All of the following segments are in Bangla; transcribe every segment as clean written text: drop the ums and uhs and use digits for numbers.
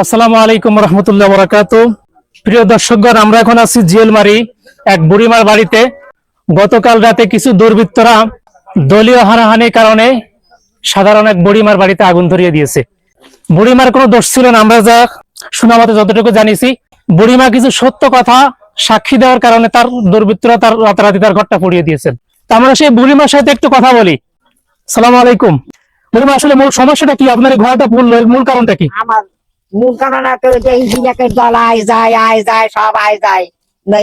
আসসালামু আলাইকুম রহমতুল্লাহ বরাকাতু। প্রিয় দর্শকগণ, আমরা এখন আছি জিয়েলমারি এক বুড়িমার বাড়িতে। গতকাল রাতে কিছু দুর্বৃত্তরা দলীয় হানাহানির কারণে সাধারণ এক বুড়িমার বাড়িতে আগুন ধরিয়ে দিয়েছে। বুড়িমার কোনো দোষ ছিল না, আমরা যা শোনা মতে যতটুকু জানিছি, বুড়িমা কিছু সত্য কথা সাক্ষী দেওয়ার কারণে তার দুর্বৃত্তরা তার রাতারাতি তার ঘরটা পুড়িয়ে দিয়েছেন। তা আমরা সেই বুড়িমার সাথে একটু কথা বলি। সালাম আলাইকুম বুড়িমা, আসলে মূল সমস্যাটা কি? আপনার এই ঘরটা পুড়লো, এর মূল কারণটা কি? আমার মূল কারণ দল আয় যায় সব আয় যায় না।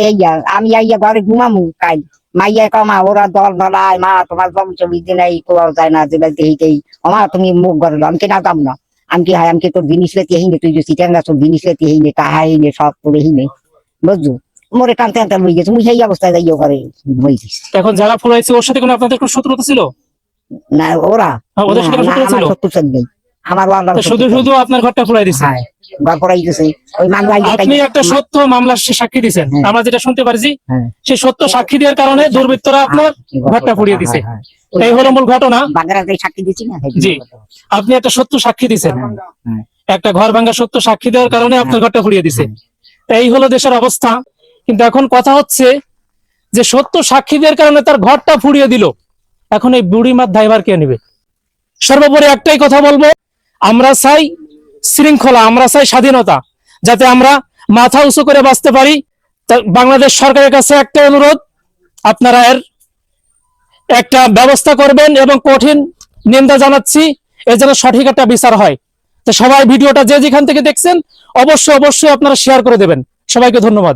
আমি ঘরে ঘুমামু কাল মাইয়া কমা ওরা দল দলায় মা তোমার জমি দিন এই কোয়াও যায় না দিলে দেই আমা তুমি মুখ ঘরে আমি কি না দাম না আমি কি হয় আমি কি তোর জিনিস লেতে হিনে তুই যে চিটাং না তোর জিনিস লেতে হিনে কাহাইনে সব করে হিনে বুঝছো মোরে কানতে কানতে লই গেছে মুই সেই অবস্থায় যাইও ঘরে ঘুমাইছিস। এখন যারা ফুলাইছে ওর সাথে কোনো আপনাদের কোনো শত্রুতা ছিল? না ওরা ওদের সাথে কোনো শত্রুতা ছিল? শত্রু নেই আমার শুধু শুধু আপনার ঘরটা ফুলাই দিছে। হ্যাঁ ঘর পড়াইতেছে ওই মামলা আপনি একটা সত্য মামলার সাক্ষী দিয়েছেন, আমরা যেটা শুনতে পারছি। সেই সত্য সাক্ষী দেওয়ার কারণে দুর্বৃত্তরা আপনার ঘরটা পুড়িয়ে দিছে, এই হলো মূল ঘটনা। বাগেরহাটে সাক্ষী দিচ্ছি না। জি, আপনি একটা সত্য সাক্ষী দিয়েছেন, একটা ঘর ভাঙা সত্য সাক্ষী দেওয়ার কারণে আপনার ঘরটা পুড়িয়ে দিছে। এই হলো দেশের অবস্থা। কিন্তু এখন কথা হচ্ছে যে সত্য সাক্ষী দেওয়ার কারণে তার ঘরটা পুড়িয়ে দিল, এখন এই বুড়িমার দায়ভার কে নেবে? সর্বোপরি একটাই কথা বলবো, আমরা চাই শৃঙ্খলা, আমরা চাই স্বাধীনতা, যাতে আমরা মাথা উঁচু করে বাঁচতে পারি। বাংলাদেশ সরকারের কাছে একটা অনুরোধ, আপনারা এর একটা ব্যবস্থা করবেন এবং কঠিন নিন্দা জানাচ্ছি, এর যেন সঠিক একটা বিচার হয়। তো সবাই ভিডিওটা যে যেখান থেকে দেখছেন অবশ্যই আপনারা শেয়ার করে দেবেন। সবাইকে ধন্যবাদ।